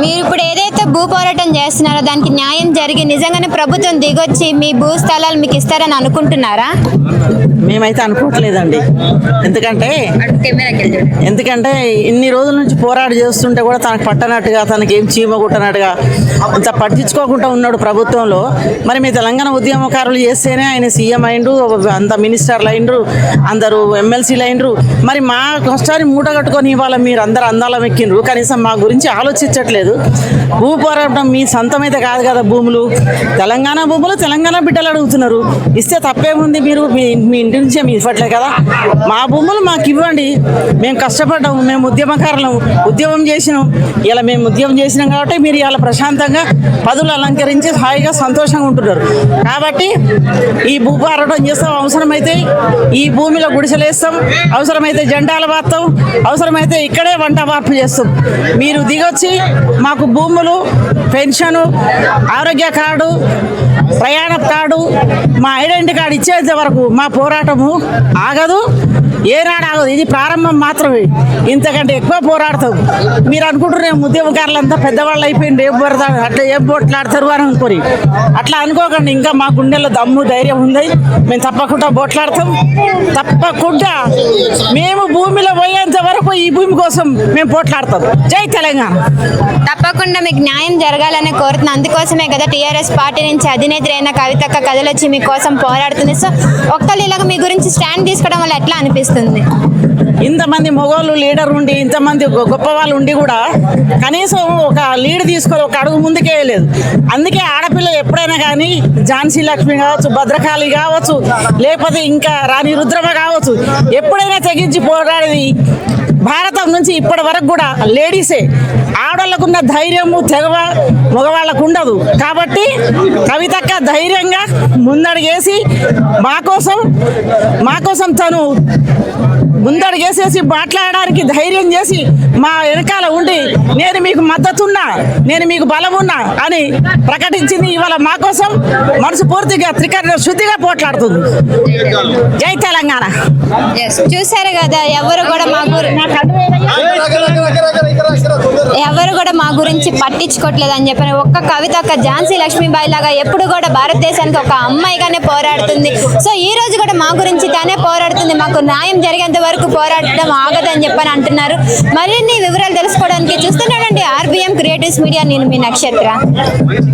మీరు ఇప్పుడు ఏదైతే భూ పోరాటం చేస్తున్నారో దానికి న్యాయం జరిగి నిజంగానే ప్రభుత్వం దిగొచ్చి మీ భూ స్థలాలు మీకు ఇస్తారని అనుకుంటున్నారా? మేమైతే అనుకోవట్లేదండి. ఎందుకంటే ఇన్ని రోజుల నుంచి పోరాట చేస్తుంటే కూడా తనకు పట్టనట్టుగా, తనకి ఏం చీమ కుట్టనట్టుగా అంత పట్టించుకోకుండా ఉన్నాడు ప్రభుత్వంలో. మరి మీ తెలంగాణ ఉద్యమకారులు చేస్తేనే ఆయన సీఎం అయిండ్రు, అంత మినిస్టర్లు అయిండ్రు, అందరూ ఎమ్మెల్సీలు అయిండ్రు. మరి మా కష్టాన్ని మూట కట్టుకొని ఇవాళ మీరు అందరు అందాలం ఎక్కిండ్రు, కనీసం మా గురించి ఆలోచించట్లేదు. భూ పోరాటం మీ సొంతమైతే కాదు కదా భూములు, తెలంగాణ భూములు తెలంగాణ బిడ్డలు అడుగుతున్నారు. ఇస్తే తప్పేముంది? మీరు మీ ఇంటి నుంచే మీ ఇవ్వట్లే కదా. మా భూములు మాకు ఇవ్వండి, మేము కష్టపడ్డాము, మేము ఉద్యమకారులం, ఉద్యమం చేసినాం. ఇలా మేము ఉద్యమం చేసినాం కాబట్టి మీరు ఇలా ప్రశాంతంగా పదులు అలంకరించి హాయిగా సంతోషంగా ఉంటున్నారు. కాబట్టి ఈ భూ పోరాటం చేస్తాం, అవసరమైతే ఈ భూమిలో గుడిసెలేస్తాం, అవసరమైతే జెండాలు వాస్తాం, అవసరమైతే ఇక్కడే వంట మార్పు చేస్తాం. మీరు దిగొచ్చి మాకు భూములు, పెన్షను, ఆరోగ్య కార్డు, ప్రయాణ కార్డు, మా ఐడెంటిటీ కార్డు ఇచ్చేంత వరకు మా పోరాటము ఆగదు, ఏనాడు ఆగదు. ఇది ప్రారంభం మాత్రమే, ఇంతకంటే ఎక్కువ పోరాడతాం. మీరు అనుకుంటున్నారు ఉద్యమకారులంతా పెద్దవాళ్ళు అయిపోయింది, ఏం పడతారు అట్లా ఏం బోట్లాడతారు అని అనుకోని అట్లా అనుకోకండి. ఇంకా మా గుండెల్లో దమ్ము ధైర్యం ఉంది, మేము తప్పకుండా బోట్లాడతాం. తప్పకుండా మేము భూమిలో పోయేంత వరకు ఈ భూమి కోసం మేము పోట్లాడతాం. జై తెలంగాణ. తప్పకుండా మీకు న్యాయం జరగాలని కోరుతున్నాను. అందుకోసమే కదా టీఆర్ఎస్ పార్టీ నుంచి అధినేత్రి అయిన కవితక్క కథలొచ్చి మీకోసం పోరాడుతుంది. సో ఒక్కళ్ళు ఇలాగ మీ గురించి స్టాండ్ తీసుకోవడం వల్ల ఎట్లా అనిపిస్తుంది? ఇంతమంది మగవాళ్ళు లీడర్ ఉండి, ఇంతమంది గొప్ప వాళ్ళు ఉండి కూడా కనీసం ఒక లీడ్ తీసుకొని ఒక అడుగు ముందుకే లేదు. అందుకే ఆడపిల్ల ఎప్పుడైనా కానీ ఝాన్సీ లక్ష్మి కావచ్చు, భద్రకాళి కావచ్చు, లేకపోతే ఇంకా రాణి రుద్రమ కావచ్చు, ఎప్పుడైనా తెగించి పోరాడేది భారతం నుంచి ఇప్పటి వరకు కూడా లేడీసే. ఆడవాళ్ళకున్న ధైర్యము తెగవ మగవాళ్ళకు ఉండదు. కాబట్టి కవితక్క ధైర్యంగా ముందడుగేసి మా కోసం తను ముందడుగేసేసి మాట్లాడడానికి ధైర్యం చేసి మా వెనకాల ఉండి నేను మీకు మద్దతున్నా, నేను మీకు బలమున్నా అని ప్రకటించింది. ఇవాళ మా కోసం మనసు పూర్తిగా త్రికరణ శుద్ధిగా పోట్లాడుతుంది. జై తెలంగాణ. చూసారు కదా, ఎవరు కూడా మా గురించి పట్టించుకోవట్లేదు అని చెప్పిన ఒక్క కవితక్క ఝాన్సీ లక్ష్మీబాయి లాగా ఎప్పుడు కూడా భారతదేశానికి ఒక అమ్మాయిగానే పోరాడుతుంది. సో ఈ రోజు కూడా మా గురించి తానే పోరాడుతుంది. మాకు న్యాయం జరిగేంత వరకు పోరాడడం ఆగదని చెప్పని అంటున్నారు. మరిన్ని వివరాలు తెలుసుకోవడానికి చూస్తున్నాడండి ఆర్బీఎం క్రియేటివ్స్ మీడియా. నేను మీ నక్షత్ర.